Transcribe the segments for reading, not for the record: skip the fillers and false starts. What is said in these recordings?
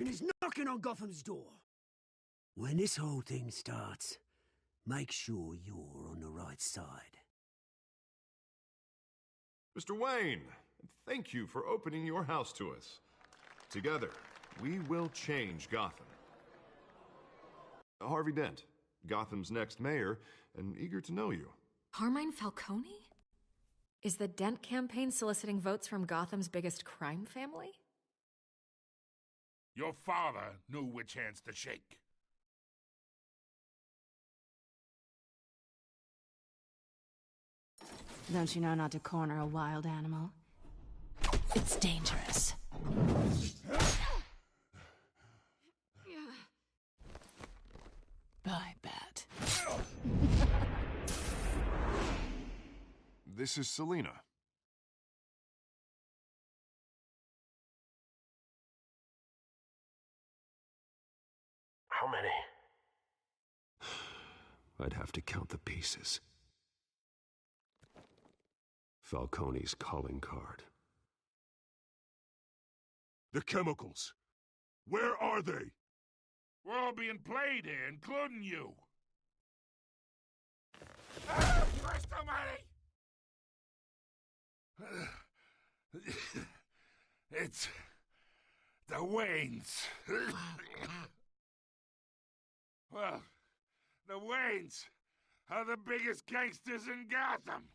and is knocking on Gotham's door. When this whole thing starts, make sure you're on the right side. Mr. Wayne, thank you for opening your house to us. Together, we will change Gotham. Harvey Dent, Gotham's next mayor, and eager to know you. Carmine Falcone? Is the Dent campaign soliciting votes from Gotham's biggest crime family? Your father knew which hands to shake. Don't you know not to corner a wild animal? It's dangerous. Bye, Bat. This is Selina. How many? I'd have to count the pieces. Falcone's calling card. The chemicals. Where are they? We're all being played here, including you. Ah, Christ almighty! It's the Waynes. Well, the Waynes are the biggest gangsters in Gotham.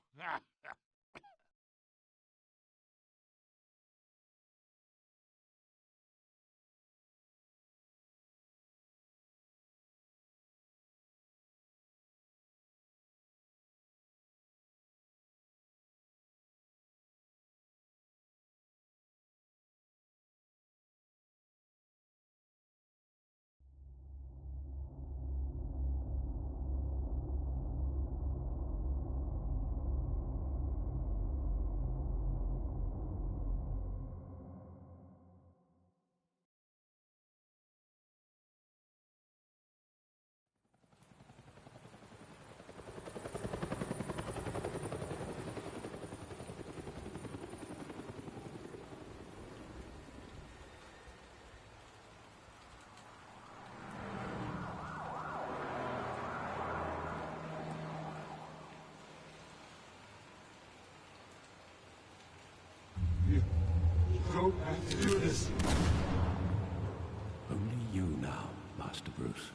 Don't have to do this. Only you now, Master Bruce.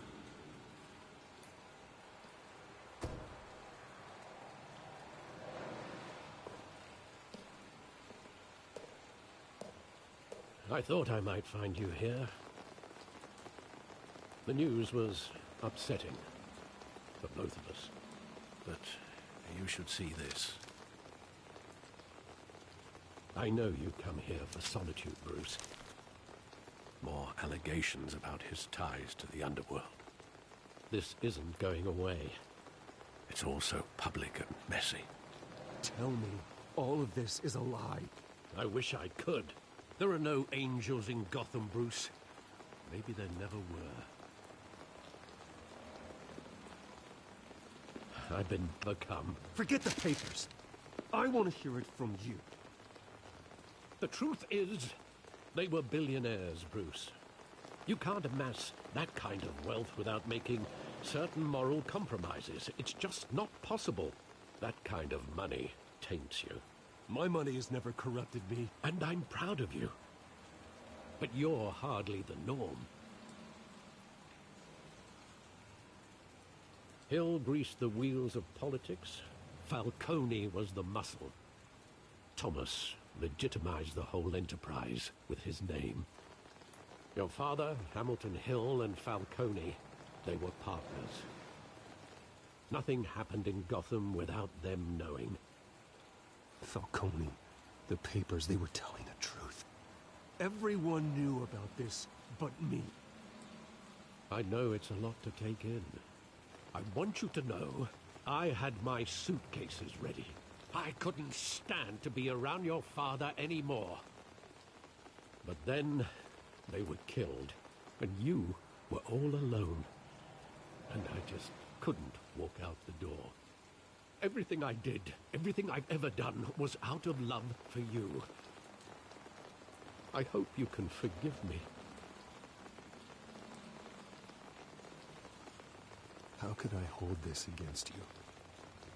I thought I might find you here. The news was upsetting for both of us. But you should see this. I know you come here for solitude, Bruce. More allegations about his ties to the underworld. This isn't going away. It's all so public and messy. Tell me, all of this is a lie. I wish I could. There are no angels in Gotham, Bruce. Maybe there never were. I've been become. Forget the papers. I want to hear it from you. The truth is, they were billionaires, Bruce. You can't amass that kind of wealth without making certain moral compromises. It's just not possible. That kind of money taints you. My money has never corrupted me. And I'm proud of you. But you're hardly the norm. Hill greased the wheels of politics. Falcone was the muscle. Thomas legitimized the whole enterprise with his name. Your father, Hamilton Hill, and Falcone, they were partners. Nothing happened in Gotham without them knowing. Falcone, the papers, they were telling the truth. Everyone knew about this but me. I know it's a lot to take in. I want you to know I had my suitcases ready. I couldn't stand to be around your father anymore. But then they were killed, and you were all alone. And I just couldn't walk out the door. Everything I did, everything I've ever done, was out of love for you. I hope you can forgive me. How could I hold this against you?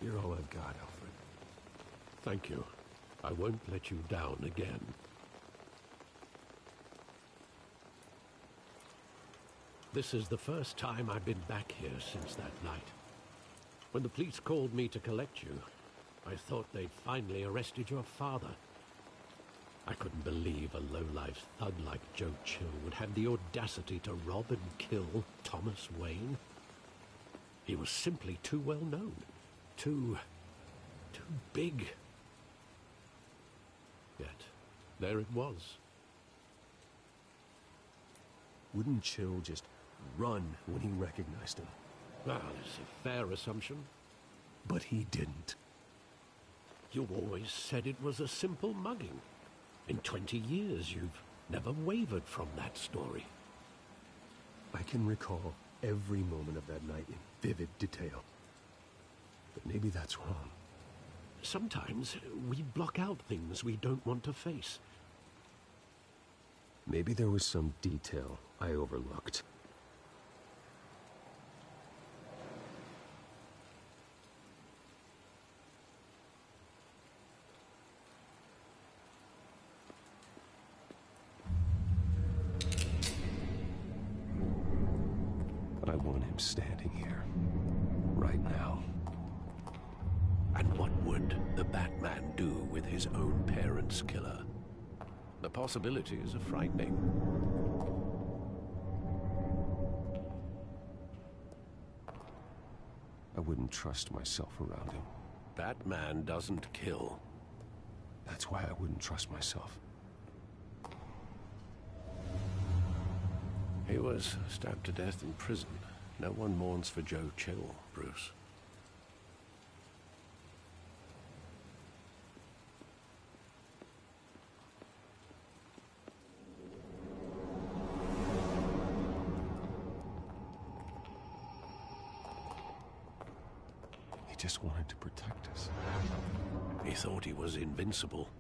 You're all I've got, Alfred. Thank you. I won't let you down again. This is the first time I've been back here since that night. When the police called me to collect you, I thought they'd finally arrested your father. I couldn't believe a low-life thug like Joe Chill would have the audacity to rob and kill Thomas Wayne. He was simply too well known. Too big. Yet, there it was. Wouldn't Chill just run when he recognized him? Well, it's a fair assumption. But he didn't. You always said it was a simple mugging. In 20 years, you've never wavered from that story. I can recall every moment of that night in vivid detail. But maybe that's wrong. Sometimes we block out things we don't want to face. Maybe there was some detail I overlooked. I want him standing here, right now. And what would the Batman do with his own parents' killer? The possibilities are frightening. I wouldn't trust myself around him. Batman doesn't kill. That's why I wouldn't trust myself. He was stabbed to death in prison. No one mourns for Joe Chill, Bruce. He just wanted to protect us. He thought he was invincible.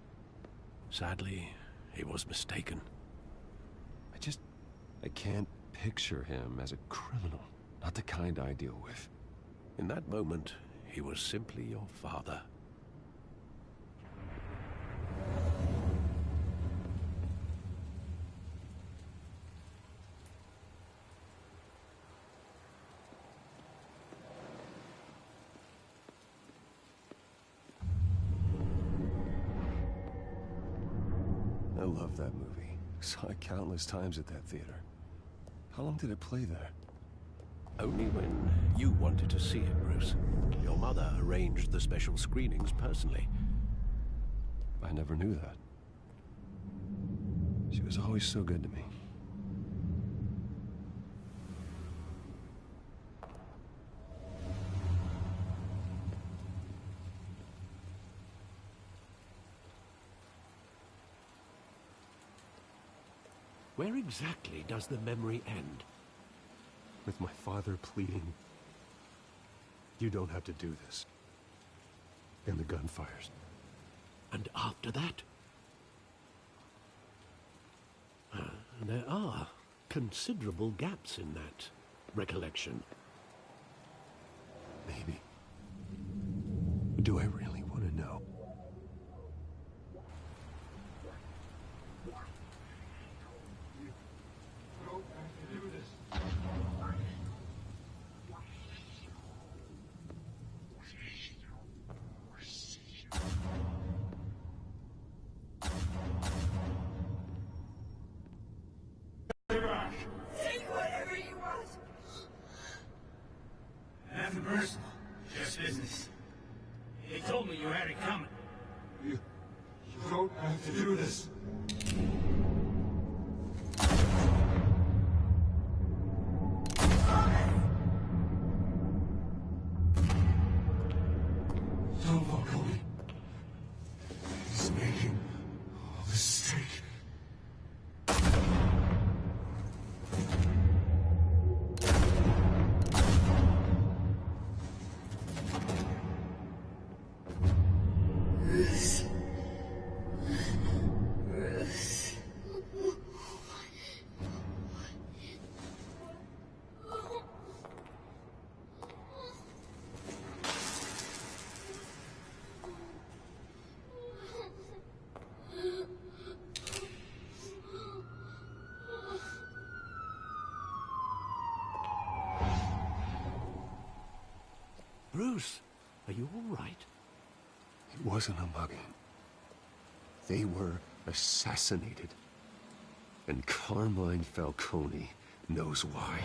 Sadly, he was mistaken. I can't picture him as a criminal. Not the kind I deal with. In that moment, he was simply your father. I love that movie. Saw it countless times at that theater. How long did it play there? Only when you wanted to see it, Bruce. Your mother arranged the special screenings personally. I never knew that. She was always so good to me. Where exactly does the memory end? With my father pleading, "You don't have to do this." And the gun fires. And after that? There are considerable gaps in that recollection. Maybe. Do I really want to know? Take whatever you want. Nothing personal, just business. They told me you had it coming. You don't have to do this. Don't Falcone. He's making a mistake. you all right? It wasn't a mugging. They were assassinated. And Carmine Falcone knows why.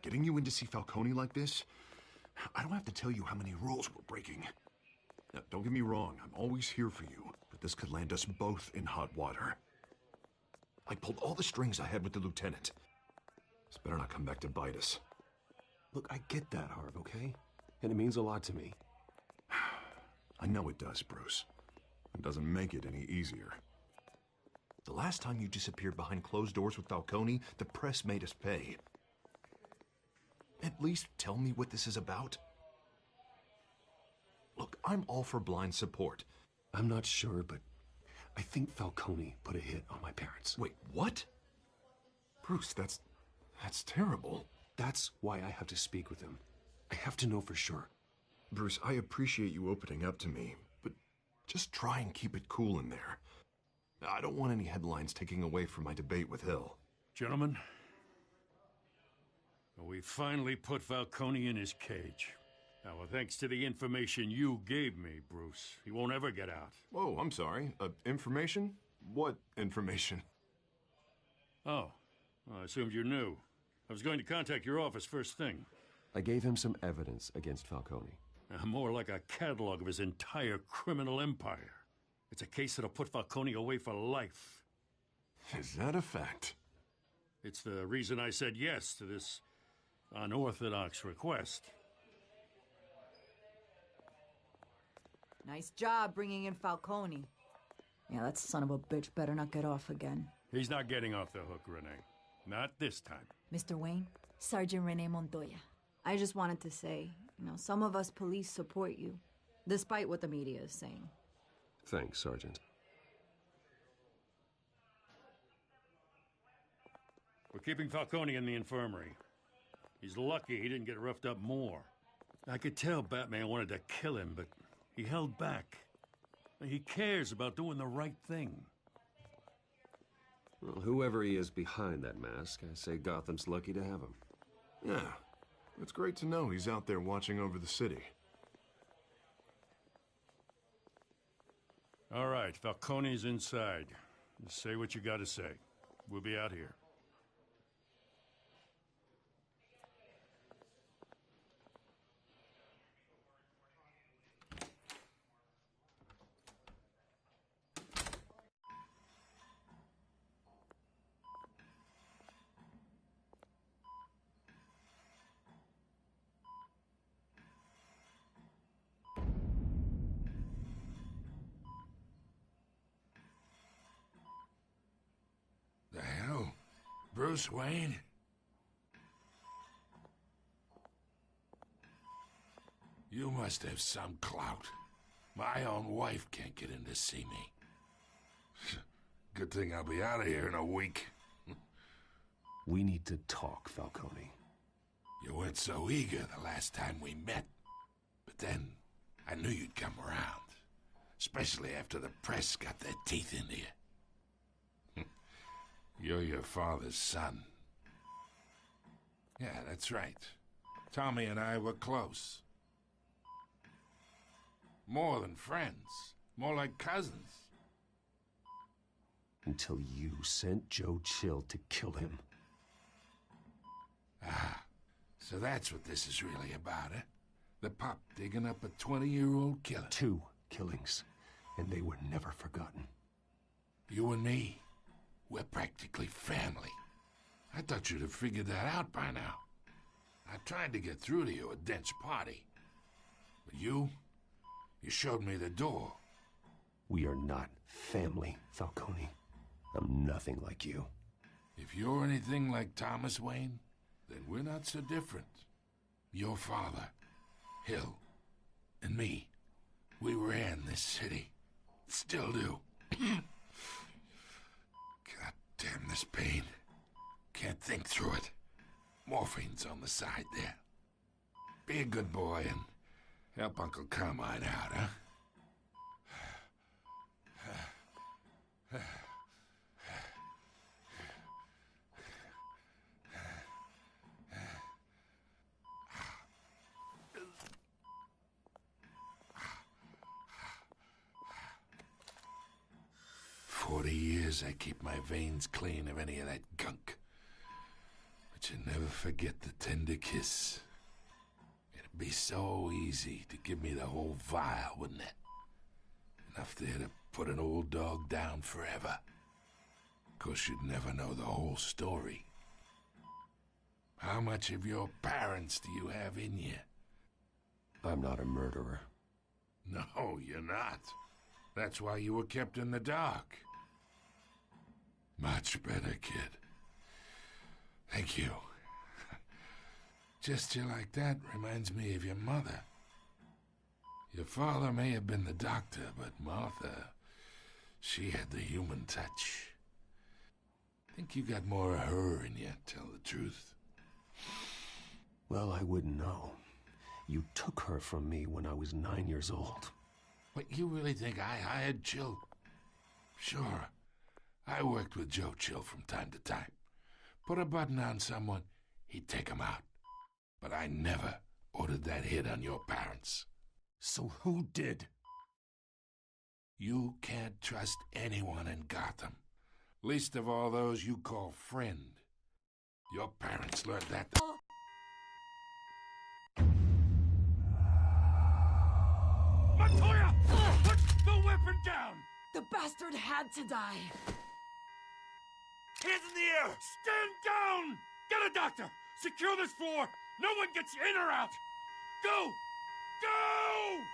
Getting you in to see Falcone like this? I don't have to tell you how many rules we're breaking. Now, don't get me wrong, I'm always here for you, but this could land us both in hot water. I pulled all the strings I had with the lieutenant. This better not come back to bite us. Look, I get that, Harv, okay? And it means a lot to me. I know it does, Bruce. It doesn't make it any easier. The last time you disappeared behind closed doors with Falcone, the press made us pay. At least tell me what this is about. Look, I'm all for blind support. I'm not sure, but I think Falcone put a hit on my parents. Wait, what? Bruce, that's terrible. That's why I have to speak with him. I have to know for sure. Bruce, I appreciate you opening up to me, but just try and keep it cool in there. I don't want any headlines taking away from my debate with Hill. Gentlemen, we finally put Falcone in his cage. Now, thanks to the information you gave me, Bruce, he won't ever get out. Whoa, I'm sorry. Information? What information? Oh, well, I assumed you knew. I was going to contact your office first thing. I gave him some evidence against Falcone. More like a catalog of his entire criminal empire. It's a case that'll put Falcone away for life. Is that a fact? It's the reason I said yes to this unorthodox request. Nice job bringing in Falcone. Yeah, that son of a bitch better not get off again. He's not getting off the hook, Renee. Not this time. Mr. Wayne, Sergeant Renee Montoya. I just wanted to say, some of us police support you, despite what the media is saying. Thanks, Sergeant. We're keeping Falcone in the infirmary. He's lucky he didn't get roughed up more. I could tell Batman wanted to kill him, but he held back. He cares about doing the right thing. Well, whoever he is behind that mask, I say Gotham's lucky to have him. Yeah, it's great to know he's out there watching over the city. All right, Falcone's inside. Just say what you gotta say. We'll be out here. The hell? Bruce Wayne? You must have some clout. My own wife can't get in to see me. Good thing I'll be out of here in a week. We need to talk, Falcone. You weren't so eager the last time we met. But then, I knew you'd come around. Especially after the press got their teeth into you. You're your father's son. Yeah, that's right. Tommy and I were close. More than friends. More like cousins. Until you sent Joe Chill to kill him. Ah, so that's what this is really about, eh? The pup digging up a 20-year-old killer. 2 killings, and they were never forgotten. You and me, we're practically family. I thought you'd have figured that out by now. I tried to get through to you at Dent's party. But you showed me the door. We are not family, Falcone. I'm nothing like you. If you're anything like Thomas Wayne, then we're not so different. Your father, Hill, and me, we ran this city. Still do. God damn this pain. Can't think through it. Morphine's on the side there. Be a good boy and help Uncle Carmine out, huh? 40 years I keep my veins clean of any of that gunk. But you never forget the tender kiss. It'd be so easy to give me the whole vial, wouldn't it? Enough there to put an old dog down forever. Of course, you'd never know the whole story. How much of your parents do you have in you? I'm not a murderer. No, you're not. That's why you were kept in the dark. Much better, kid. Thank you. Gesture like that reminds me of your mother. Your father may have been the doctor, but Martha, she had the human touch. Think you got more of her in you, tell the truth. Well, I wouldn't know. You took her from me when I was 9 years old. What, you really think I hired Chill? Sure. I worked with Joe Chill from time to time. Put a button on someone, he'd take him out. But I never ordered that hit on your parents. So who did? You can't trust anyone in Gotham. Least of all those you call friend. Your parents learned that... Montoya! Put the weapon down! The bastard had to die. Hands in the air! Stand down! Get a doctor! Secure this floor! No one gets in or out! Go! Go!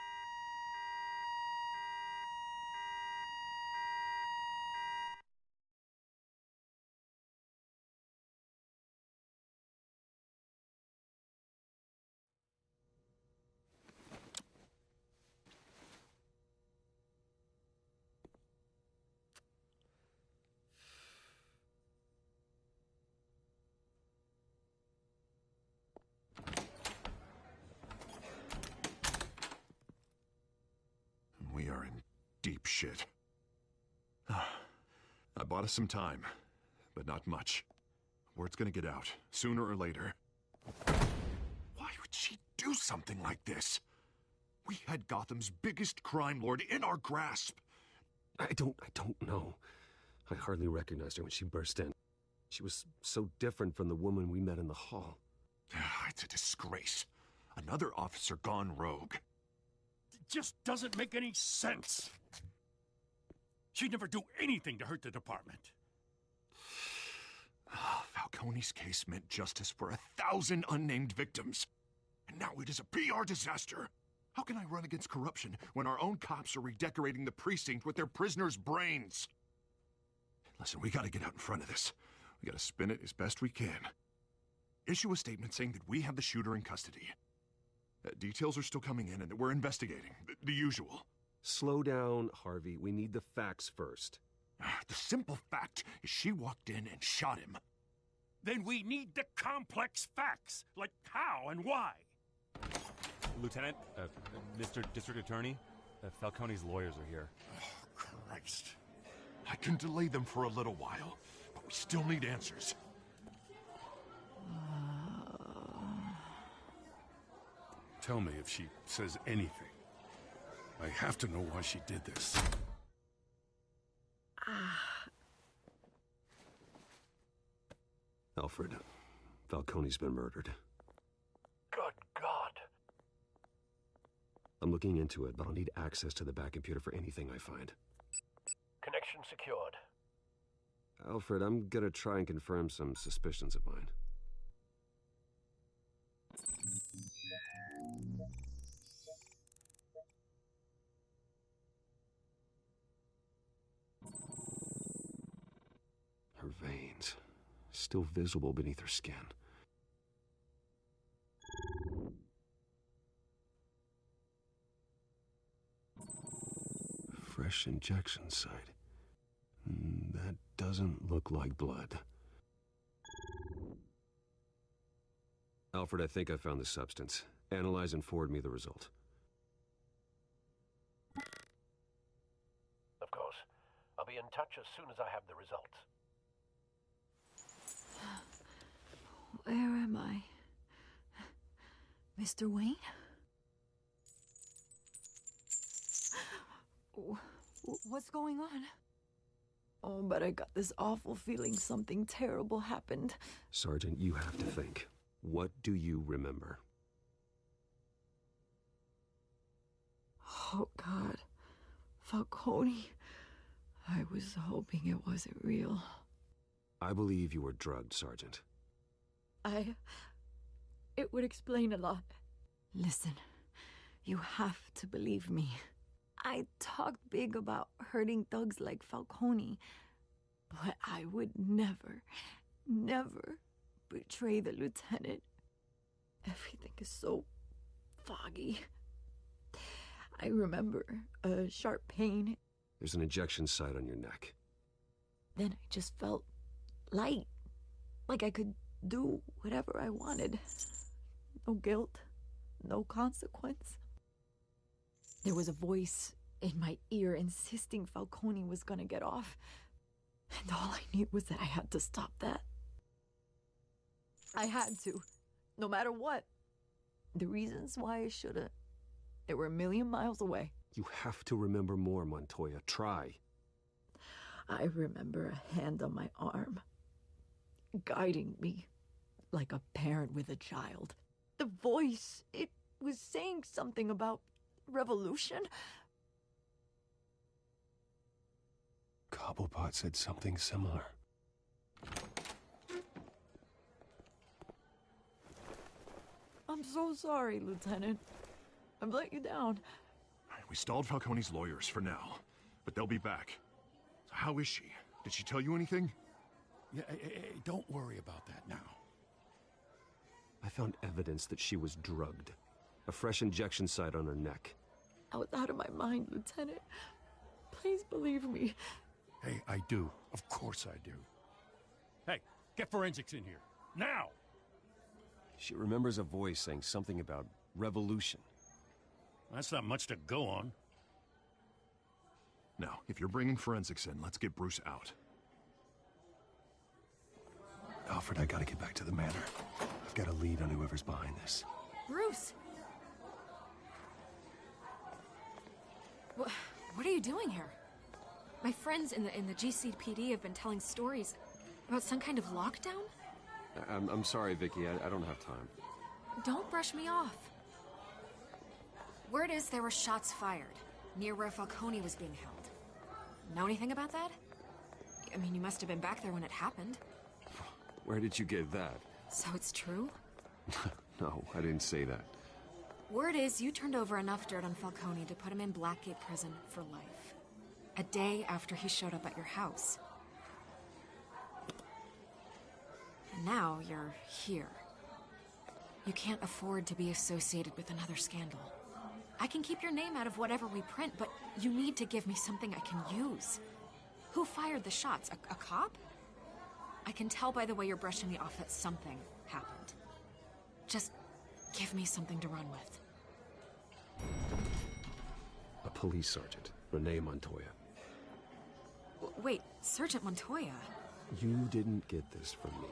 We are in deep shit. I bought us some time, but not much. Word's gonna get out, sooner or later. Why would she do something like this? We had Gotham's biggest crime lord in our grasp. I don't know. I hardly recognized her when she burst in. She was so different from the woman we met in the hall. It's a disgrace. Another officer gone rogue. It just doesn't make any sense. She'd never do anything to hurt the department. Falcone's case meant justice for 1,000 unnamed victims. And now it is a PR disaster. How can I run against corruption when our own cops are redecorating the precinct with their prisoners' brains? Listen, we gotta get out in front of this. We gotta spin it as best we can. Issue a statement saying that we have the shooter in custody. Details are still coming in and that we're investigating. The usual. Slow down, Harvey. We need the facts first. The simple fact is she walked in and shot him. Then we need the complex facts, like how and why. Lieutenant, Mr. District Attorney, Falcone's lawyers are here. Oh, Christ. I can delay them for a little while, but we still need answers. Tell me if she says anything. I have to know why she did this. Alfred, Falcone's been murdered. Good God. I'm looking into it, but I'll need access to the back computer for anything I find. Connection secured. Alfred, I'm gonna try and confirm some suspicions of mine. still visible beneath her skin. Fresh injection site. That doesn't look like blood. Alfred, I think I found the substance. Analyze and forward me the result. Of course. I'll be in touch as soon as I have the results. Where am I? Mr. Wayne? What's going on? Oh, but I got this awful feeling something terrible happened. Sergeant, you have to think. What do you remember? Oh, God. Falcone. I was hoping it wasn't real. I believe you were drugged, Sergeant. It would explain a lot. Listen, you have to believe me. I talked big about hurting thugs like Falcone, but I would never, never betray the lieutenant. Everything is so foggy. I remember a sharp pain. There's an injection site on your neck. Then I just felt light, like I could do whatever I wanted. No guilt, no consequence. There was a voice in my ear insisting Falcone was gonna get off. And all I knew was that I had to stop that. I had to, no matter what. The reasons why I should've, they were a million miles away. You have to remember more, Montoya. Try. I remember a hand on my arm, guiding me like a parent with a child. The voice, it was saying something about revolution. Cobblepot said something similar. I'm so sorry, Lieutenant. I've let you down. We stalled Falcone's lawyers for now, but they'll be back. So how is she? Did she tell you anything? Yeah, hey, don't worry about that now. I found evidence that she was drugged. A fresh injection site on her neck. I was out of my mind, Lieutenant. Please believe me. Hey, I do. Of course I do. Hey, get forensics in here. Now! She remembers a voice saying something about revolution. That's not much to go on. Now, if you're bringing forensics in, let's get Bruce out. Alfred, I gotta get back to the manor. I've got a lead on whoever's behind this. Bruce! What are you doing here? My friends in the GCPD have been telling stories about some kind of lockdown? I'm sorry, Vicky. I don't have time. Don't brush me off. Word is there were shots fired near where Falcone was being held. Know anything about that? I mean, you must have been back there when it happened. Where did you get that? So it's true? No, I didn't say that. Word is you turned over enough dirt on Falcone to put him in Blackgate Prison for life. A day after he showed up at your house. And now you're here. You can't afford to be associated with another scandal. I can keep your name out of whatever we print, but you need to give me something I can use. Who fired the shots? A cop? I can tell by the way you're brushing me off that something happened. Just give me something to run with. A police sergeant, Renee Montoya. Wait, Sergeant Montoya? You didn't get this from me.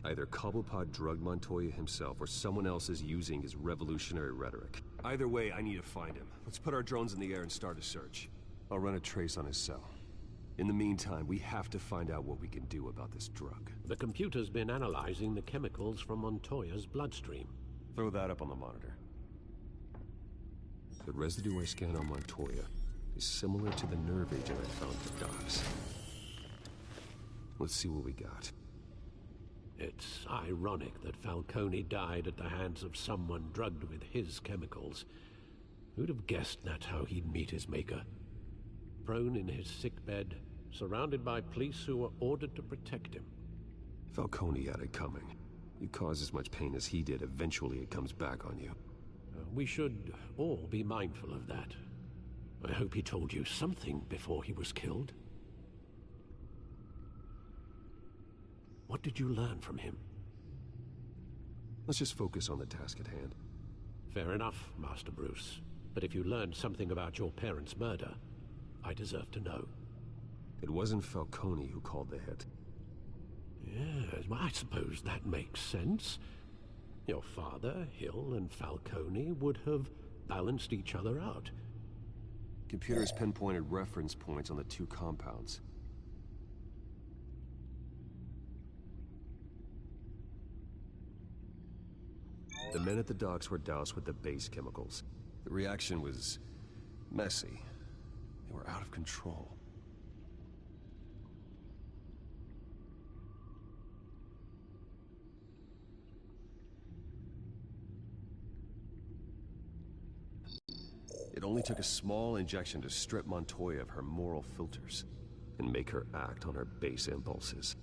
Either Cobblepot drugged Montoya himself, or someone else is using his revolutionary rhetoric. Either way, I need to find him. Let's put our drones in the air and start a search. I'll run a trace on his cell. In the meantime, we have to find out what we can do about this drug. The computer's been analyzing the chemicals from Montoya's bloodstream. Throw that up on the monitor. The residue I scanned on Montoya is similar to the nerve agent I found for Docs. Let's see what we got. It's ironic that Falcone died at the hands of someone drugged with his chemicals. Who'd have guessed that's how he'd meet his maker? Prone in his sickbed, surrounded by police who were ordered to protect him. Falcone had it coming. You cause as much pain as he did, eventually it comes back on you. We should all be mindful of that. I hope he told you something before he was killed. What did you learn from him? Let's just focus on the task at hand. Fair enough, Master Bruce. But if you learned something about your parents' murder, I deserve to know. It wasn't Falcone who called the hit. Yes, well, I suppose that makes sense. Your father, Hill, and Falcone would have balanced each other out. Computers pinpointed reference points on the two compounds. The men at the docks were doused with the base chemicals. The reaction was messy. They were out of control. It only took a small injection to strip Montoya of her moral filters and make her act on her base impulses.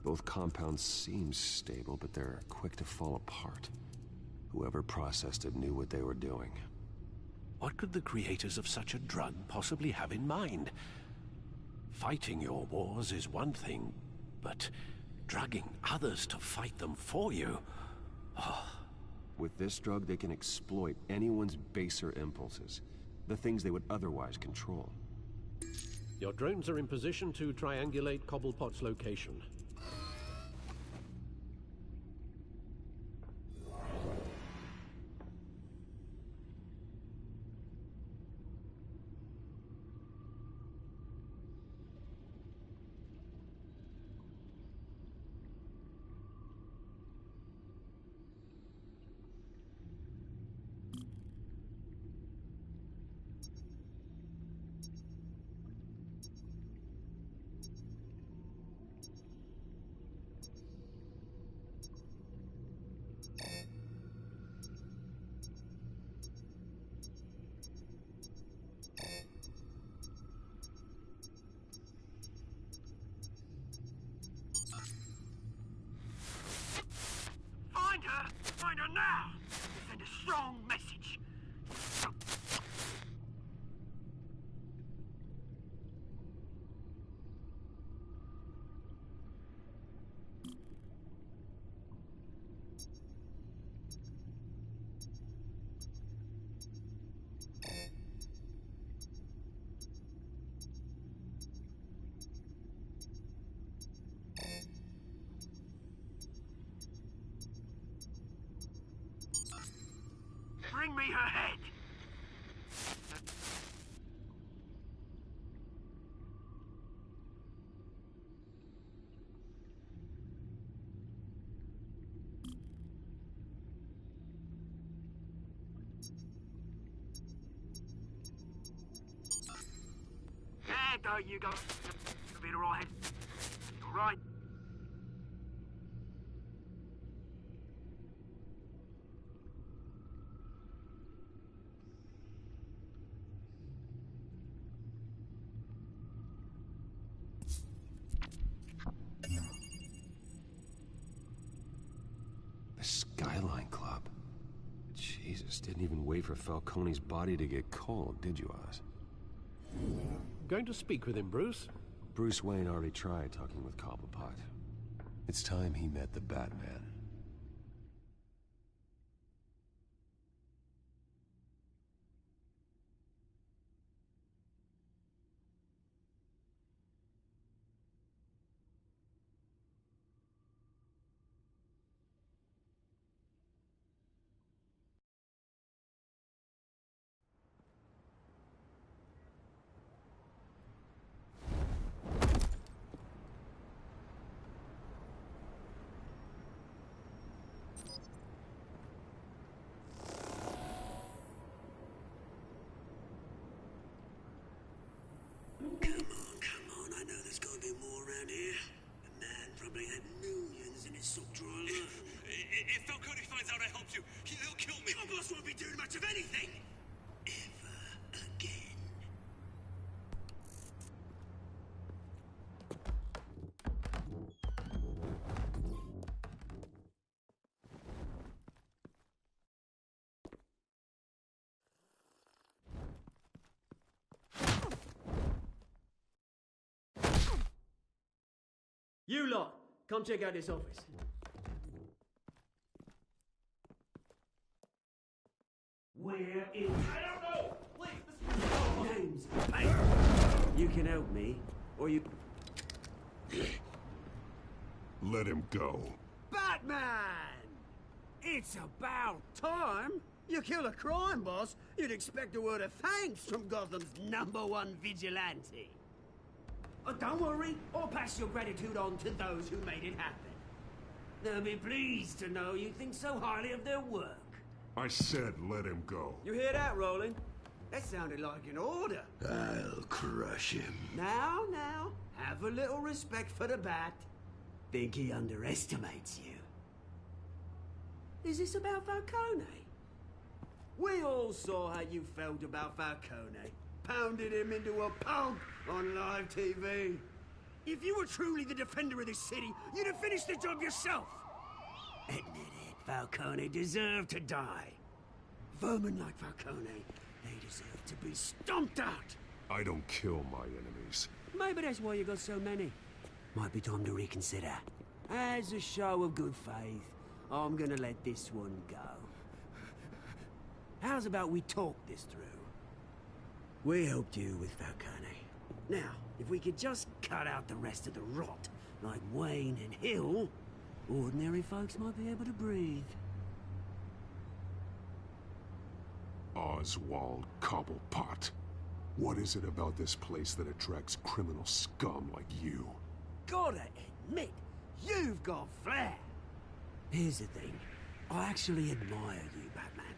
Both compounds seem stable, but they're quick to fall apart. Whoever processed it knew what they were doing. What could the creators of such a drug possibly have in mind? Fighting your wars is one thing, but drugging others to fight them for you... Oh. With this drug, they can exploit anyone's baser impulses, the things they would otherwise control. Your drones are in position to triangulate Cobblepot's location. Find her now! Send a strong message. Bring me her head! There you go. A bit alright. Alright. The Skyline Club. Jesus, didn't even wait for Falcone's body to get cold, did you, Oz? Going to speak with him, Bruce? Bruce Wayne already tried talking with Cobblepot. It's time he met the Batman. You lot, come check out this office. Where is... I don't know! Please, Names. Hey, you can help me, or you... Let him go. Batman! It's about time. You kill a crime boss, you'd expect a word of thanks from Gotham's #1 vigilante. Oh, don't worry, I'll pass your gratitude on to those who made it happen. They'll be pleased to know you think so highly of their work. I said let him go. You hear that, Roland? That sounded like an order. I'll crush him. Now, have a little respect for the Bat. Think he underestimates you. Is this about Falcone? We all saw how you felt about Falcone. Pounded him into a pulp on live TV. If you were truly the defender of this city, you'd have finished the job yourself. Admit it, Falcone deserved to die. Vermin like Falcone, they deserve to be stomped out. I don't kill my enemies. Maybe that's why you got so many. Might be time to reconsider. As a show of good faith, I'm gonna let this one go. How's about we talk this through? We helped you with Falcone. Now, if we could just cut out the rest of the rot, like Wayne and Hill, ordinary folks might be able to breathe. Oswald Cobblepot. What is it about this place that attracts criminal scum like you? Gotta admit, you've got flair. Here's the thing. I actually admire you, Batman.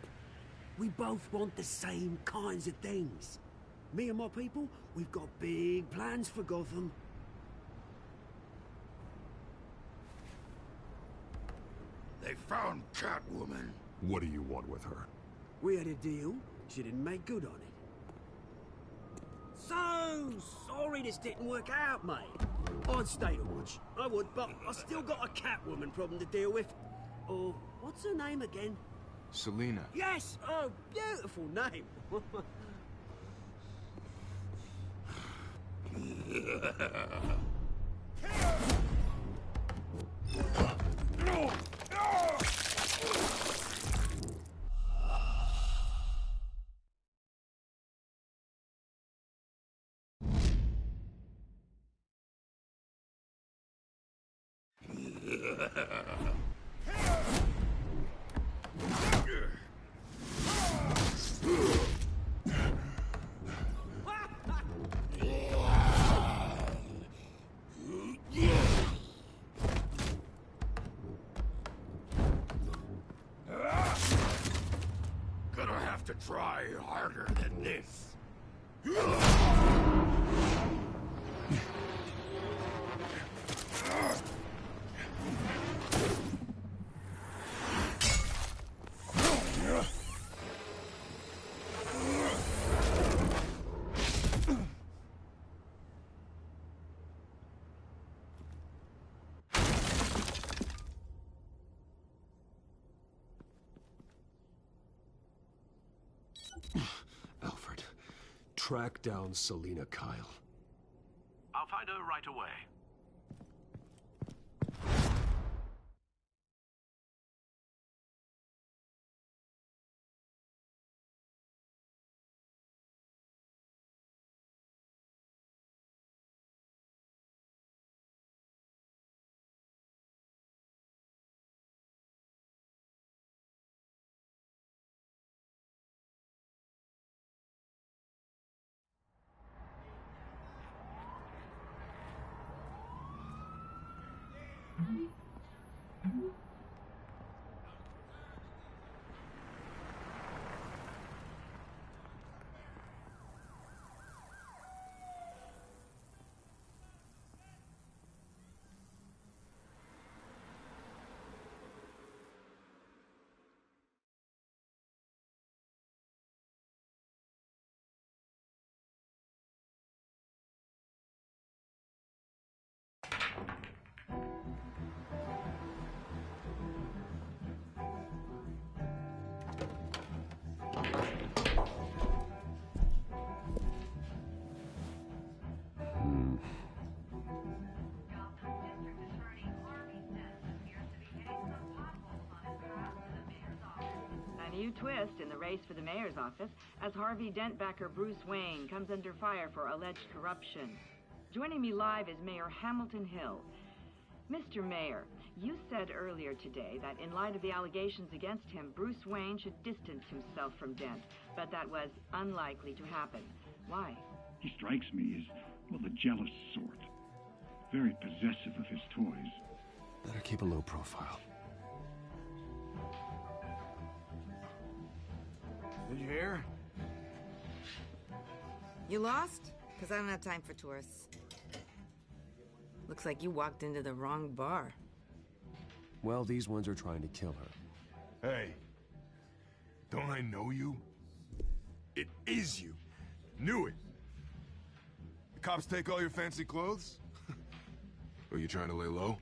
We both want the same kinds of things. Me and my people, we've got big plans for Gotham. They found Catwoman. What do you want with her? We had a deal. She didn't make good on it. So sorry this didn't work out, mate. I'd stay to watch. I would, but I still got a Catwoman problem to deal with. Oh, what's her name again? Selina. Yes! Oh, beautiful name. Gonna have to try harder than this. Alfred, track down Selina Kyle. I'll find her right away. new twist in the race for the mayor's office as Harvey Dent backer Bruce Wayne comes under fire for alleged corruption. Joining me live is Mayor Hamilton Hill. Mr. Mayor, you said earlier today that in light of the allegations against him, Bruce Wayne should distance himself from Dent, but that was unlikely to happen. Why? He strikes me as, well, the jealous sort. Very possessive of his toys. Better keep a low profile. Did you hear? You lost? Because I don't have time for tourists. Looks like you walked into the wrong bar. Well, these ones are trying to kill her. Hey, don't I know you? It is you. Knew it. The cops take all your fancy clothes? Are you trying to lay low?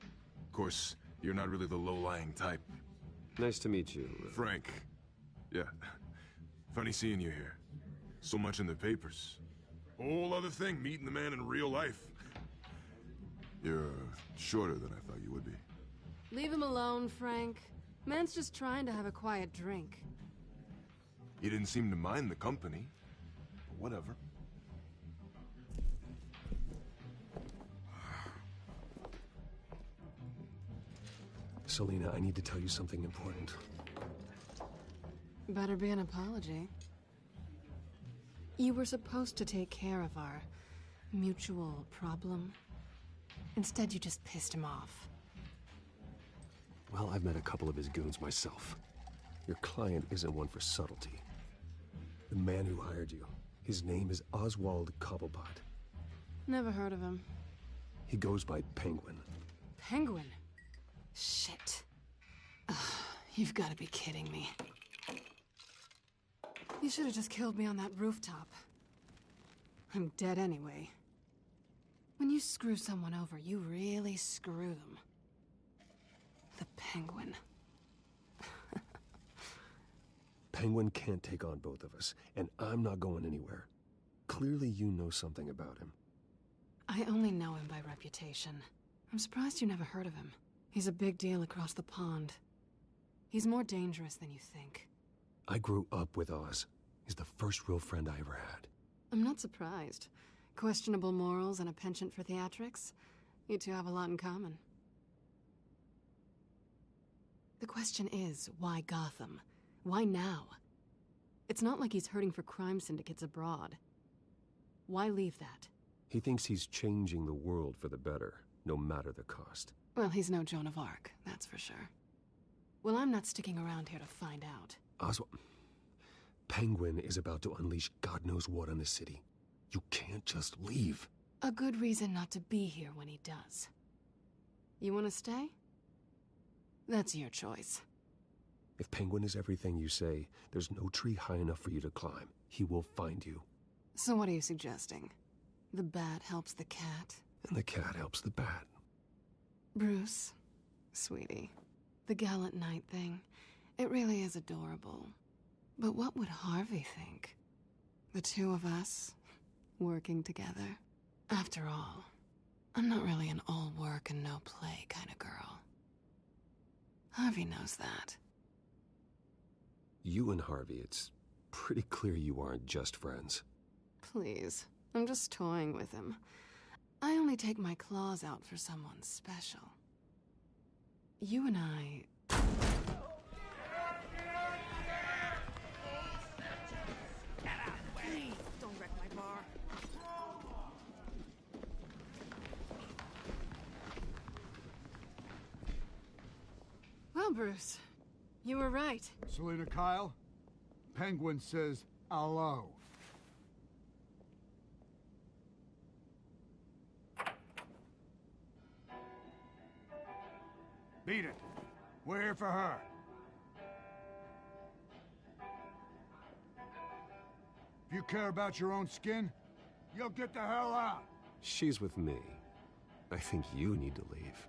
Of course, you're not really the low-lying type. Nice to meet you. Frank. Yeah. Funny seeing you here. So much in the papers. Whole other thing, meeting the man in real life. You're shorter than I thought you would be. Leave him alone, Frank. Man's just trying to have a quiet drink. You didn't seem to mind the company. But whatever. Selina, I need to tell you something important. Better be an apology. You were supposed to take care of our mutual problem. Instead, you just pissed him off. Well, I've met a couple of his goons myself. Your client isn't one for subtlety. The man who hired you, his name is Oswald Cobblepot. Never heard of him. He goes by Penguin. Penguin? Shit. Ugh, you've got to be kidding me. You should have just killed me on that rooftop. I'm dead anyway. When you screw someone over, you really screw them. The Penguin. Penguin can't take on both of us, and I'm not going anywhere. Clearly you know something about him. I only know him by reputation. I'm surprised you never heard of him. He's a big deal across the pond. He's more dangerous than you think. I grew up with Oz. He's the first real friend I ever had. I'm not surprised. Questionable morals and a penchant for theatrics. You two have a lot in common. The question is, why Gotham? Why now? It's not like he's hurting for crime syndicates abroad. Why leave that? He thinks he's changing the world for the better, no matter the cost. Well, he's no Joan of Arc, that's for sure. Well, I'm not sticking around here to find out. Oswald... Penguin is about to unleash God knows what on the city. You can't just leave. A good reason not to be here when he does. You want to stay? That's your choice. If Penguin is everything you say, there's no tree high enough for you to climb. He will find you. So what are you suggesting? The bat helps the cat? And the cat helps the bat. Bruce, sweetie, the gallant knight thing, it really is adorable. But what would Harvey think? The two of us, working together? After all, I'm not really an all work and no play kind of girl. Harvey knows that. You and Harvey, it's pretty clear you aren't just friends. Please, I'm just toying with him. I only take my claws out for someone special. You and I... Please, don't wreck my bar. Well, Bruce, you were right. Selina Kyle, Penguin says hello. Beat it. We're here for her. If you care about your own skin, you'll get the hell out. She's with me. I think you need to leave.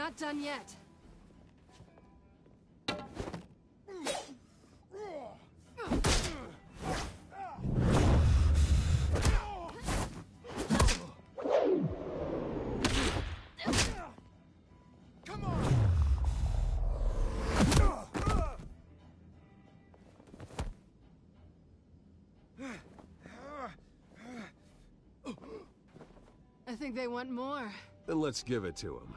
not done yet. I think they want more. Then let's give it to them.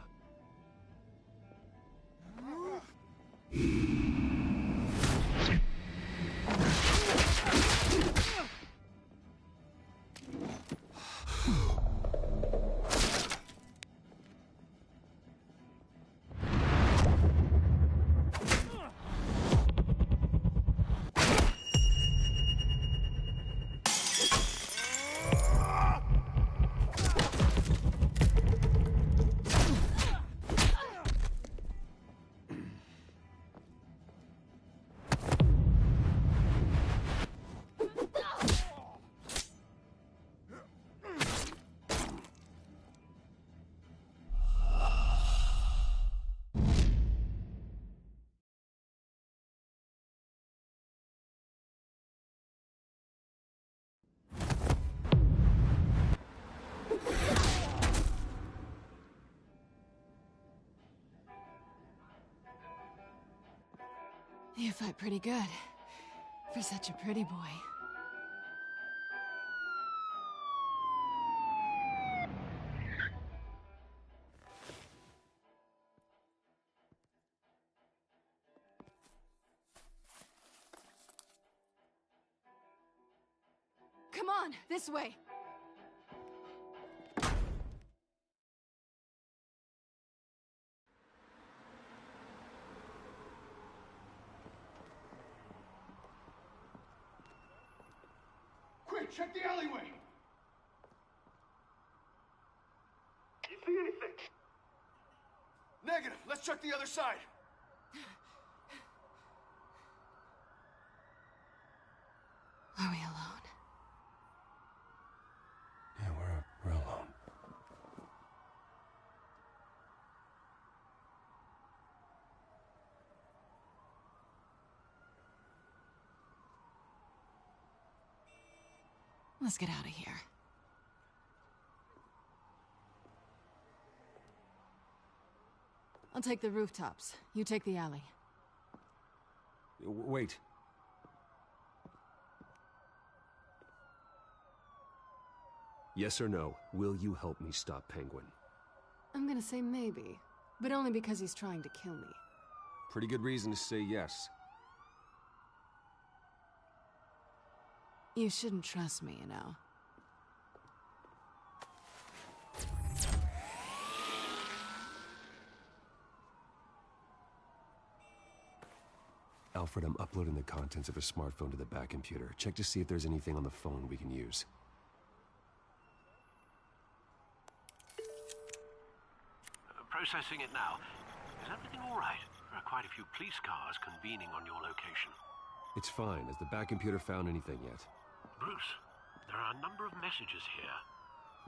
You fight pretty good. For such a pretty boy. Come on, this way. Quick, check the alleyway! You see anything? Negative. Let's check the other side. Are we alone? Yeah, we're alone. Let's get out of here. I'll take the rooftops. You take the alley. Wait. Yes or no, will you help me stop Penguin? I'm gonna say maybe, but only because he's trying to kill me. Pretty good reason to say yes. You shouldn't trust me, you know. Alfred, I'm uploading the contents of a smartphone to the back computer. Check to see if there's anything on the phone we can use. Processing it now. Is everything all right? There are quite a few police cars convening on your location. It's fine. Has the back computer found anything yet? Bruce, there are a number of messages here.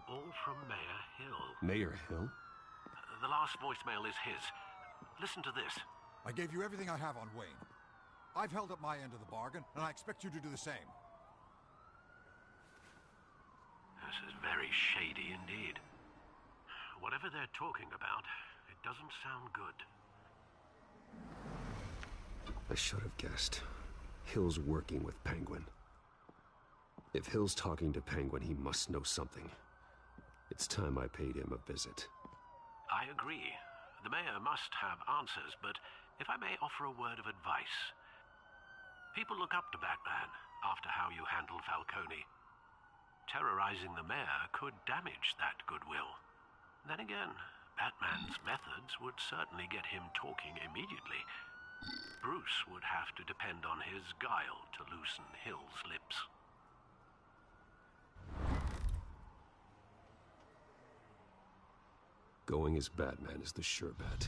All from Mayor Hill. Mayor Hill? The last voicemail is his. Listen to this. I gave you everything I have on Wayne. I've held up my end of the bargain, and I expect you to do the same. This is very shady indeed. Whatever they're talking about, it doesn't sound good. I should have guessed. Hill's working with Penguin. If Hill's talking to Penguin, he must know something. It's time I paid him a visit. I agree. The mayor must have answers, but if I may offer a word of advice. People look up to Batman after how you handled Falcone. Terrorizing the mayor could damage that goodwill. Then again, Batman's methods would certainly get him talking immediately. Bruce would have to depend on his guile to loosen Hill's lips. Going as Batman is the sure bet.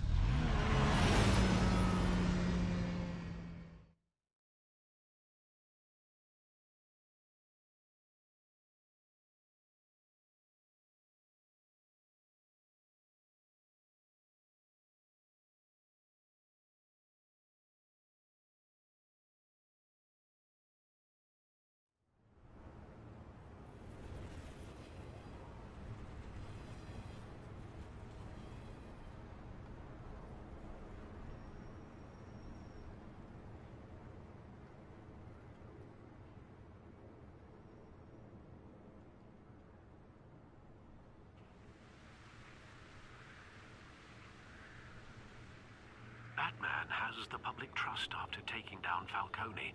trust after taking down Falcone.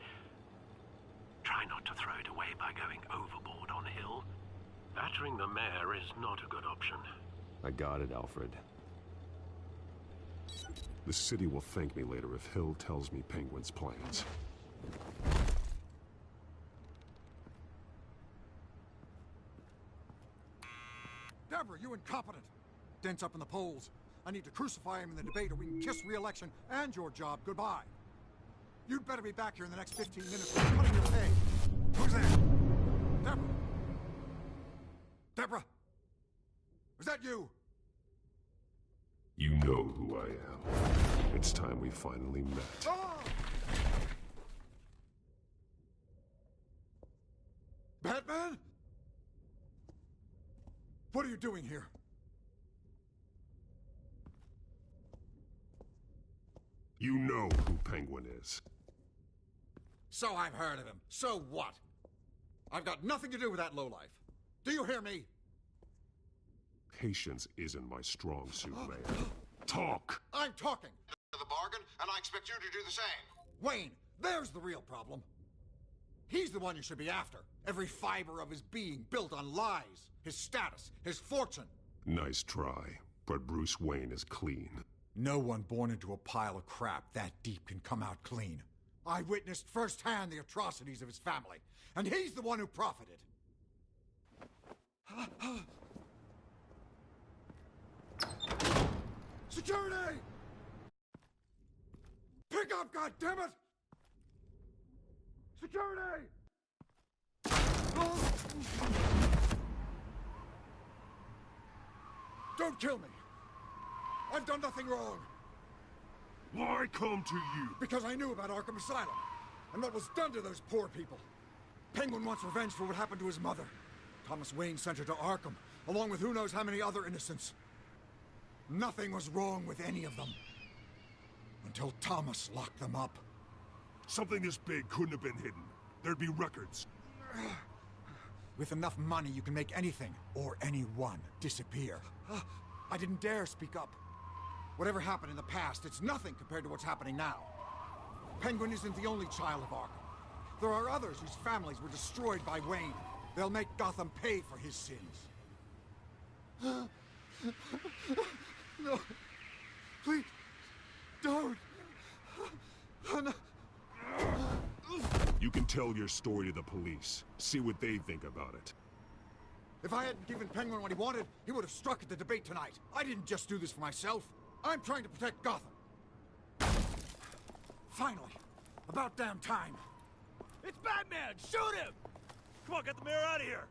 Try not to throw it away by going overboard on Hill. Battering the mayor is not a good option. I got it, Alfred. The city will thank me later if Hill tells me Penguin's plans. Deborah, you incompetent! Dent's up in the polls. I need to crucify him in the debate or we can kiss re-election and your job goodbye. You'd better be back here in the next 15 minutes or I'm cutting your pay. Who's there? Deborah? Deborah? Was that you? You know who I am. It's time we finally met. Ah! Batman? What are you doing here? You know who Penguin is. So I've heard of him. So what? I've got nothing to do with that lowlife. Do you hear me? Patience isn't my strong suit, Mayor. Talk! I'm talking. The bargain, and I expect you to do the same. Wayne, there's the real problem. He's the one you should be after. Every fiber of his being built on lies, his status, his fortune. Nice try, but Bruce Wayne is clean. No one born into a pile of crap that deep can come out clean. I witnessed firsthand the atrocities of his family, and he's the one who profited. Security! Pick up, goddammit! Security! Don't kill me! I've done nothing wrong! Why come to you? Because I knew about Arkham Asylum, and what was done to those poor people. Penguin wants revenge for what happened to his mother. Thomas Wayne sent her to Arkham, along with who knows how many other innocents. Nothing was wrong with any of them. Until Thomas locked them up. Something this big couldn't have been hidden. There'd be records. With enough money, you can make anything, or anyone, disappear. I didn't dare speak up. Whatever happened in the past, it's nothing compared to what's happening now. Penguin isn't the only child of Arkham. There are others whose families were destroyed by Wayne. They'll make Gotham pay for his sins. No. Please. Don't. No. You can tell your story to the police. See what they think about it. If I hadn't given Penguin what he wanted, he would have struck at the debate tonight. I didn't just do this for myself. I'm trying to protect Gotham. Finally. About damn time. It's Batman! Shoot him! Come on, get the mayor out of here!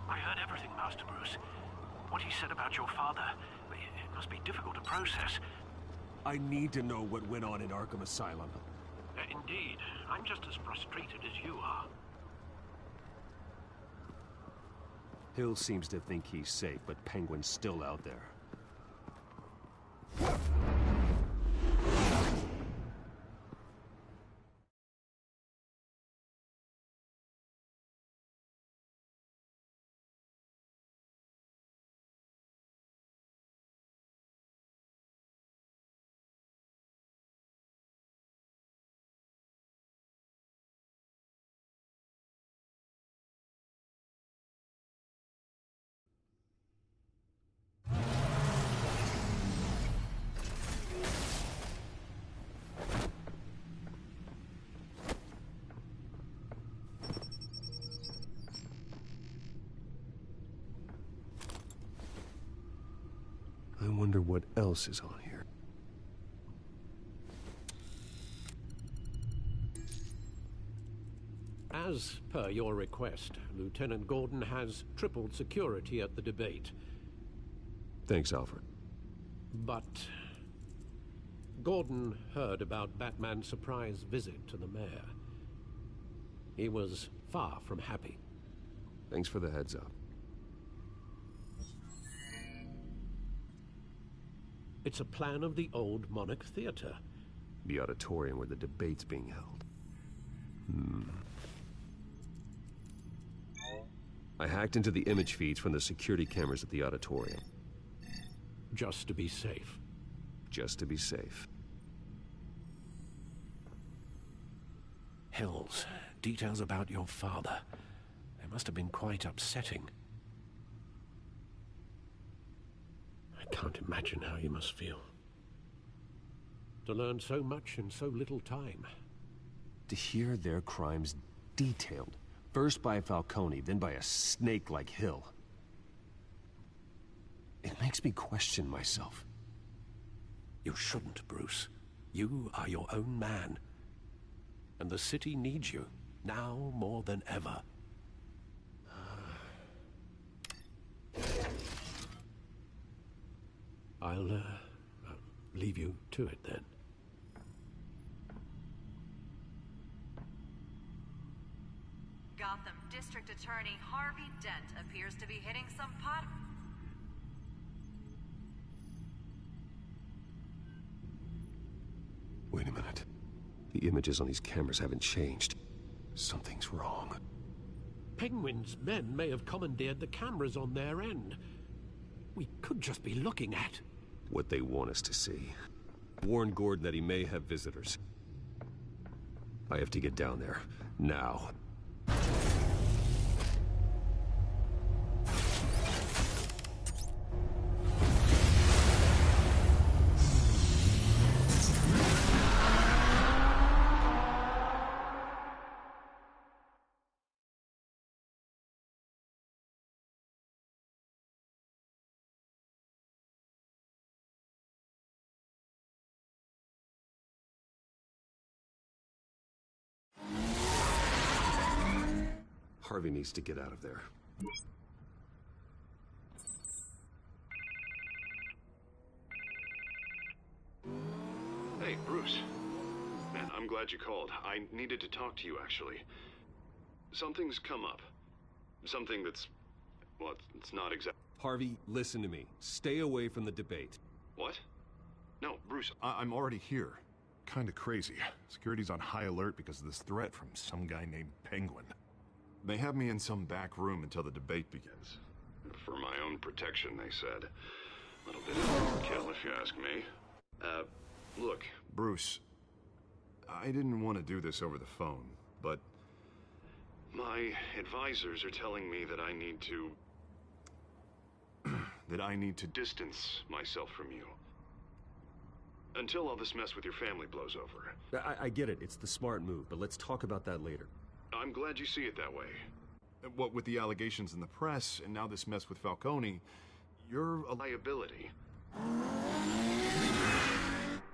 I heard everything, Master Bruce. What he said about your father, it must be difficult to process. I need to know what went on in Arkham Asylum. Indeed. I'm just as frustrated as you are. Hill seems to think he's safe, but Penguin's still out there. I wonder what else is on here. As per your request, Lieutenant Gordon has tripled security at the debate. Thanks, Alfred. But Gordon heard about Batman's surprise visit to the mayor. He was far from happy. Thanks for the heads up. It's a plan of the old Monarch Theater. The auditorium where the debate's being held. I hacked into the image feeds from the security cameras at the auditorium. Just to be safe. Just to be safe. Hills, details about your father. They must have been quite upsetting. I can't imagine how you must feel. To learn so much in so little time. To hear their crimes detailed. First by Falcone, then by a snake like Hill. It makes me question myself. You shouldn't, Bruce. You are your own man. And the city needs you, now more than ever. I'll leave you to it then. Gotham District Attorney Harvey Dent appears to be hitting some pot. Wait a minute. The images on these cameras haven't changed. Something's wrong. Penguin's men may have commandeered the cameras on their end. We could just be looking at what they want us to see. Warn Gordon that he may have visitors. I have to get down there. Now. Harvey needs to get out of there. Hey, Bruce. Man, I'm glad you called. I needed to talk to you, actually. Something's come up. Something that's... well, it's not exact... Harvey, listen to me. Stay away from the debate. What? No, Bruce, I'm already here. Kinda crazy. Security's on high alert because of this threat from some guy named Penguin. They have me in some back room until the debate begins. For my own protection, they said. A little bit of overkill, if you ask me. Look, Bruce, I didn't want to do this over the phone, but my advisors are telling me that I need to... that I need to distance myself from you. Until all this mess with your family blows over. I get it. It's the smart move, but let's talk about that later. I'm glad you see it that way. What with the allegations in the press, and now this mess with Falcone, you're a liability.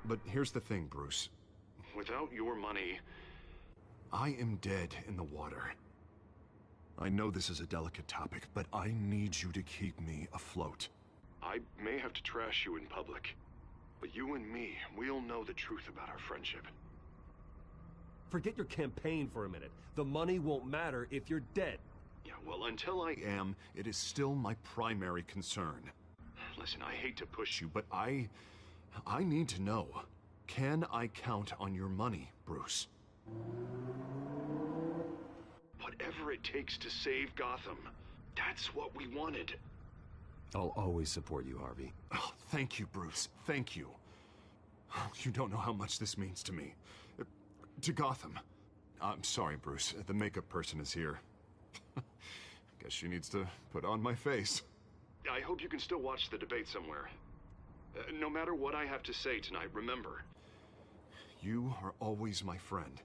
But here's the thing, Bruce. Without your money, I am dead in the water. I know this is a delicate topic, but I need you to keep me afloat. I may have to trash you in public, but you and me, we'll know the truth about our friendship. Forget your campaign for a minute. The money won't matter if you're dead. Yeah, well, until I am, it is still my primary concern. Listen, I hate to push you, but I need to know. Can I count on your money, Bruce? Whatever it takes to save Gotham, that's what we wanted. I'll always support you, Harvey. Oh, thank you, Bruce. Thank you. You don't know how much this means to me. To Gotham. I'm sorry, Bruce. The makeup person is here. Guess she needs to put on my face. I hope you can still watch the debate somewhere. No matter what I have to say tonight, remember, you are always my friend.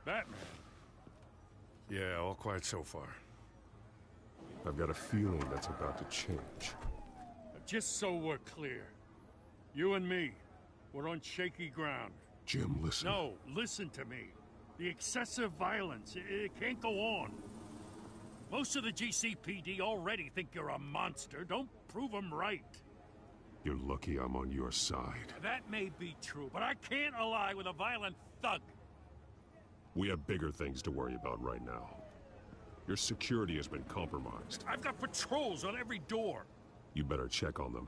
Batman. Yeah, all quiet so far. I've got a feeling that's about to change. Just so we're clear, you and me, we're on shaky ground. Jim, listen. No, listen to me. The excessive violence, it can't go on. Most of the GCPD already think you're a monster. Don't prove them right. You're lucky I'm on your side. That may be true, but I can't ally with a violent thug. We have bigger things to worry about right now. Your security has been compromised. I've got patrols on every door. You better check on them.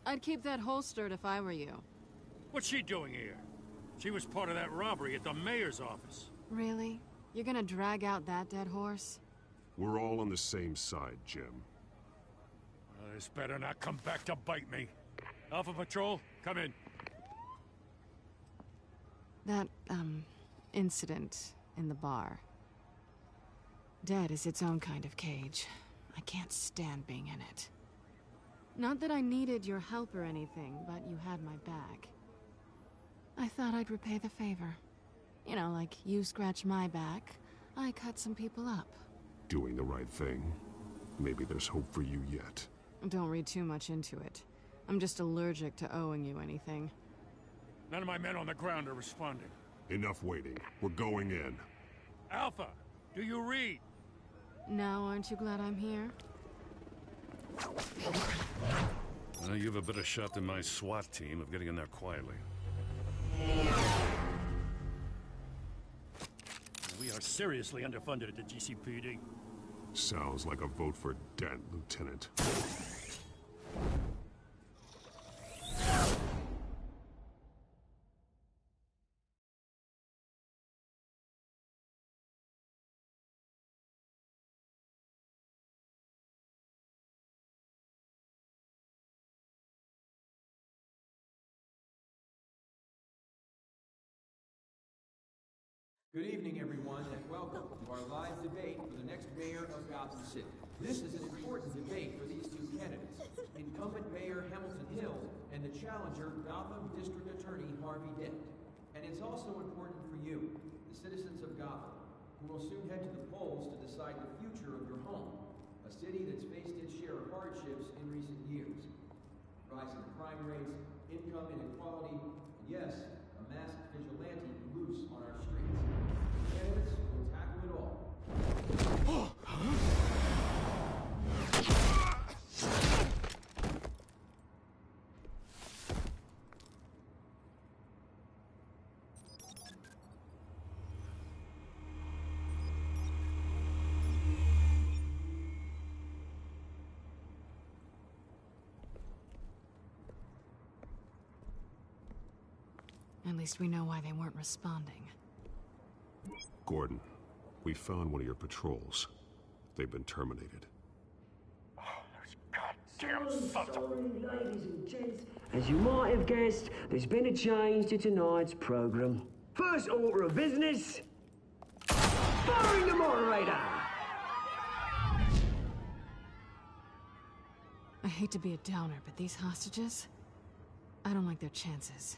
I'd keep that holstered if I were you. What's she doing here? She was part of that robbery at the mayor's office. Really? You're gonna drag out that dead horse? We're all on the same side, Jim. This better not come back to bite me. Alpha Patrol, come in. That, incident in the bar. Dead is its own kind of cage. I can't stand being in it. Not that I needed your help or anything, but you had my back. I thought I'd repay the favor. You know, like you scratch my back, I cut some people up. Doing the right thing. Maybe there's hope for you yet. Don't read too much into it. I'm just allergic to owing you anything. None of my men on the ground are responding. Enough waiting. We're going in. Alpha, do you read? Now aren't you glad I'm here? Well, you have a better shot than my SWAT team of getting in there quietly. We are seriously underfunded at the GCPD. Sounds like a vote for Dent, Lieutenant. Good evening, everyone, and welcome to our live debate for the next mayor of Gotham City. This is an important debate for these two candidates, incumbent Mayor Hamilton Hill and the challenger, Gotham District Attorney Harvey Dent. And it's also important for you, the citizens of Gotham, who will soon head to the polls to decide the future of your home, a city that's faced its share of hardships in recent years. Rising crime rates, income inequality, and yes, a masked vigilante loose on our streets. Candidates will tackle it all. At least we know why they weren't responding. Gordon, we found one of your patrols. They've been terminated. Oh, those goddamn sons of... Ladies and gents, as you might have guessed, there's been a change to tonight's program. First order of business... firing the moderator! I hate to be a downer, but these hostages... I don't like their chances.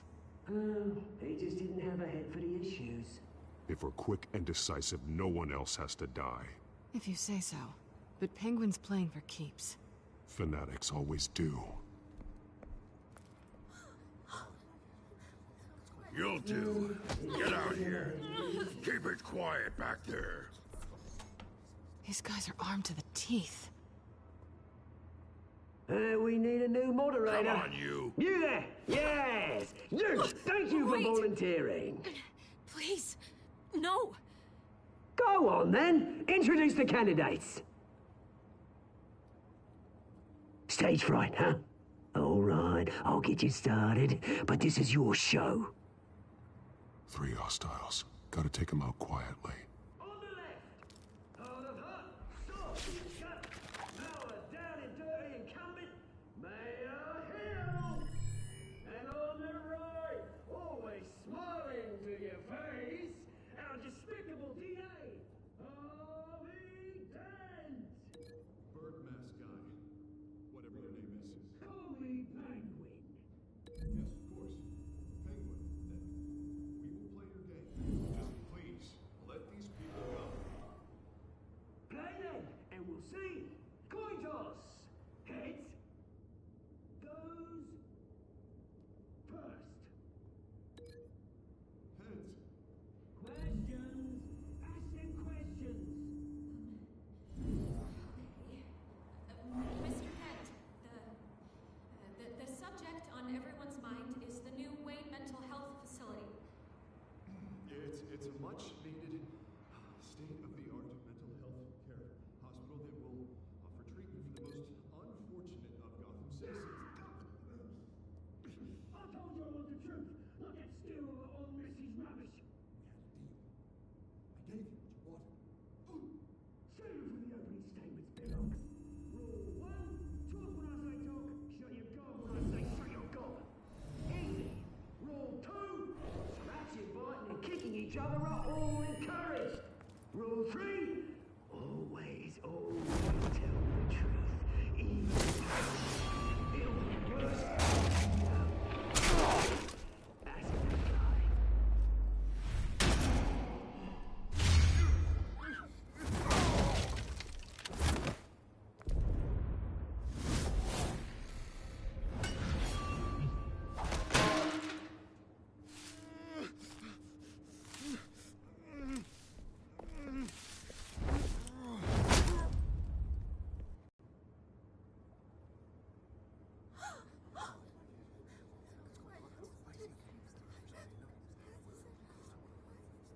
He just didn't have a head for the issues. If we're quick and decisive, no one else has to die. If you say so. But Penguin's playing for keeps. Fanatics always do. You'll do. Get out here. Keep it quiet back there. These guys are armed to the teeth. We need a new moderator. Come on, you. You there! Yes! You! Thank you for volunteering. Please, no. Go on, then. Introduce the candidates. Stage fright, huh? All right, I'll get you started, but this is your show. 3 hostiles. Gotta take them out quietly.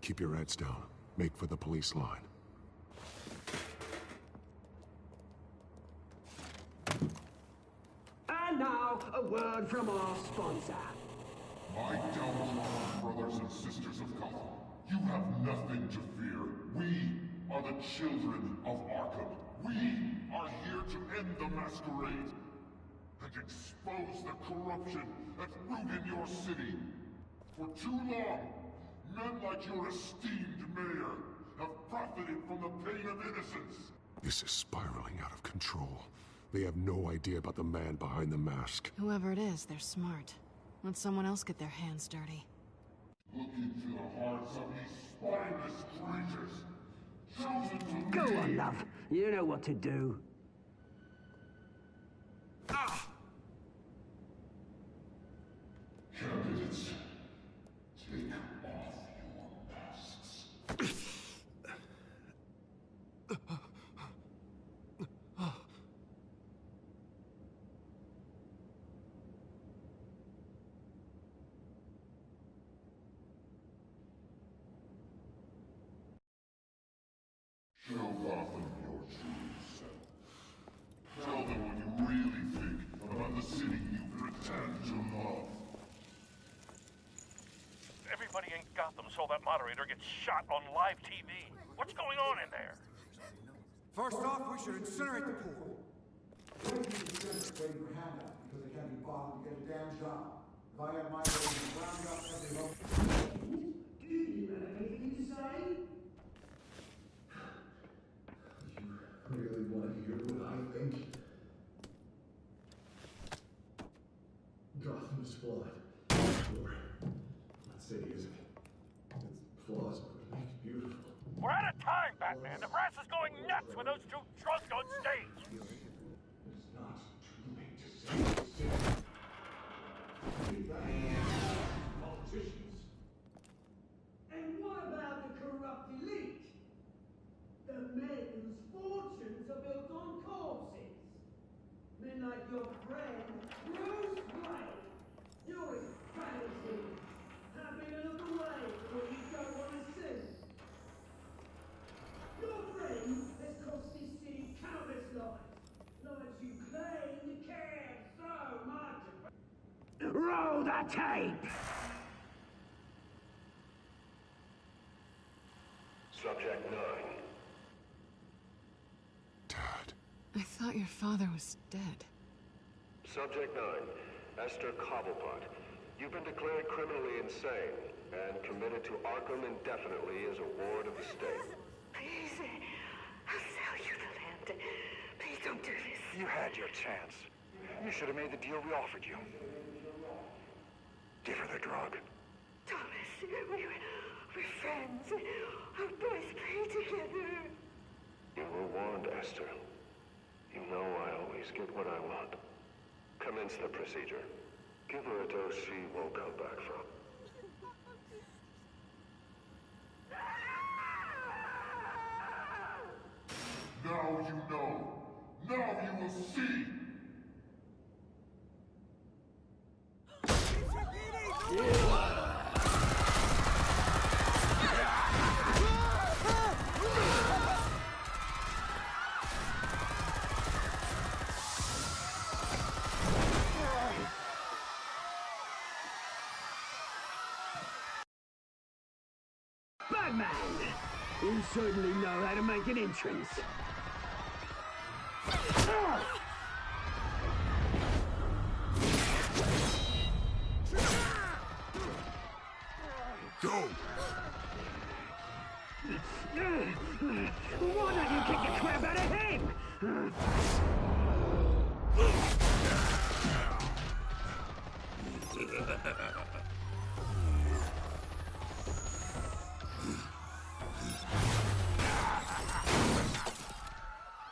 Keep your heads down. Make for the police line. And now, a word from our sponsor. My downtrodden brothers and sisters of Gotham, you have nothing to fear. We are the children of Arkham. We are here to end the masquerade and expose the corruption that's rooted in your city. For too long, men like your esteemed mayor have profited from the pain of innocence. This is spiraling out of control. They have no idea about the man behind the mask. Whoever it is, they're smart. Let someone else get their hands dirty. Look into the hearts of these spineless creatures. Chosen to Go lead. on, love. You know what to do. Candidates, take off your masks. Show Gotham your true self. Tell them what you really think about the city you pretend to love. Everybody in Gotham saw that moderator get shot on live TV. What's going on in there? First off, we should incinerate the pool. Waiting for handout because they can't be bothered to get a damn job. If I had my way, we'd round up every home. Do you have anything to say? Really want to hear what I think? Gotham is flawed. Or, not city, is it? It's flaws, but it makes beautiful. We're out of time, Batman. The press is going nuts with those two drunks on stage. It's not too late to save the city. Politicians. And what about the corrupt elite? The men whose fortunes are built on corpses. Men like your friend, Bruce Wayne. You're embarrassing. Having a look away from what you don't want to see. Your friend has cost this city countless lives. Lives you claim to care so much about. Roll the tape! Subject 9. I thought your father was dead. Subject 9. Esther Cobblepot. You've been declared criminally insane and committed to Arkham indefinitely as a ward of the state. Please, I'll sell you the land. Please don't do this. You had your chance. You should have made the deal we offered you. Give her the drug. Thomas, we're friends. Our boys play together. You were warned, Esther. You know I always get what I want. Commence the procedure. Give her a dose she won't come back from. Now you know. Now you will see. Batman! You certainly know how to make an entrance. Go! Why don't you kick the crap out of him?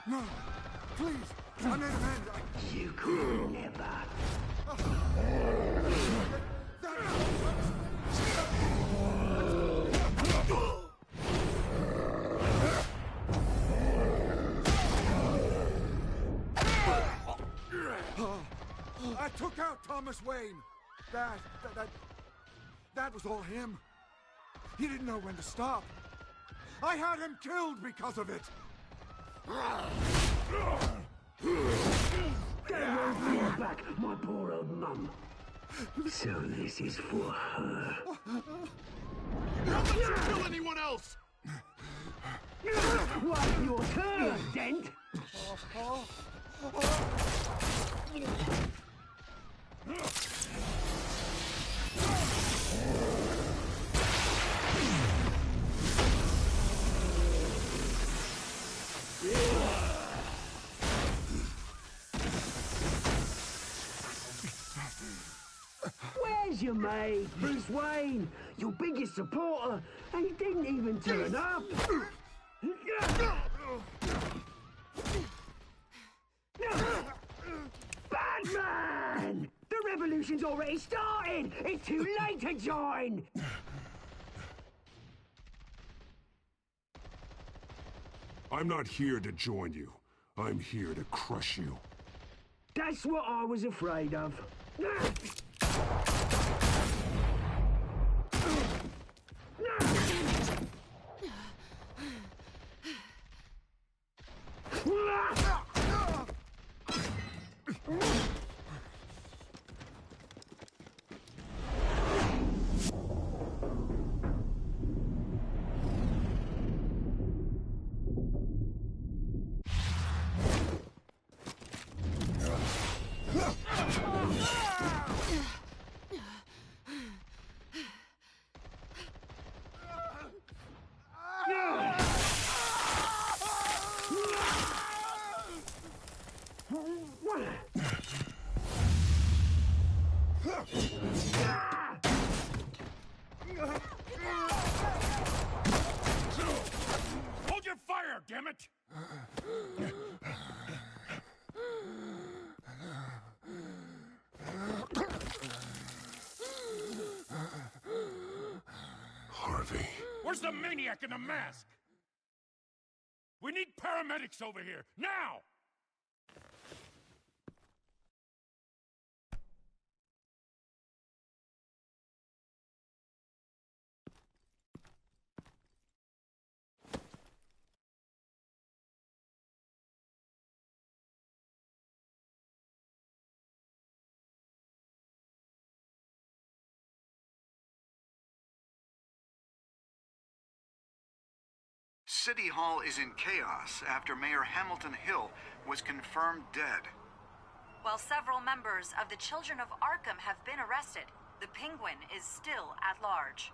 No, please, I made amends. You could never. I took out Thomas Wayne. That was all him. He didn't know when to stop. I had him killed because of it! Don't worry for your back, my poor old mum. So this is for her. Don't let you kill anyone else! What's your turn, Dent? Where's your mate, Bruce Wayne? Your biggest supporter, and he didn't even turn up. Batman! The revolution's already started! It's too late to join! I'm not here to join you. I'm here to crush you. That's what I was afraid of. Hold your fire, damn it! Harvey. Where's the maniac in the mask? We need paramedics over here, now! City Hall is in chaos after Mayor Hamilton Hill was confirmed dead. While several members of the Children of Arkham have been arrested, the Penguin is still at large.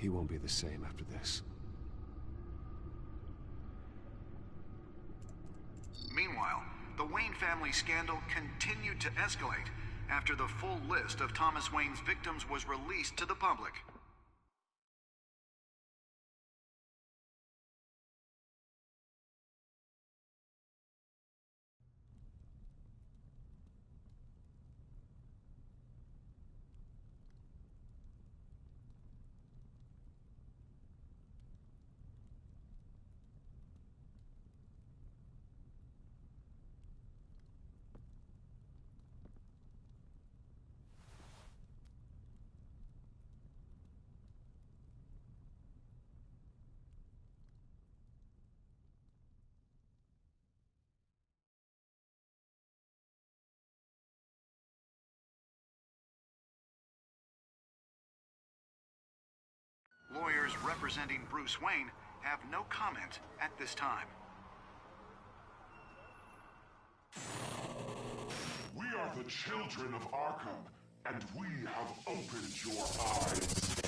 He won't be the same after this. Meanwhile, the Wayne family scandal continued to escalate after the full list of Thomas Wayne's victims was released to the public. Lawyers representing Bruce Wayne have no comment at this time. We are the children of Arkham, and we have opened your eyes.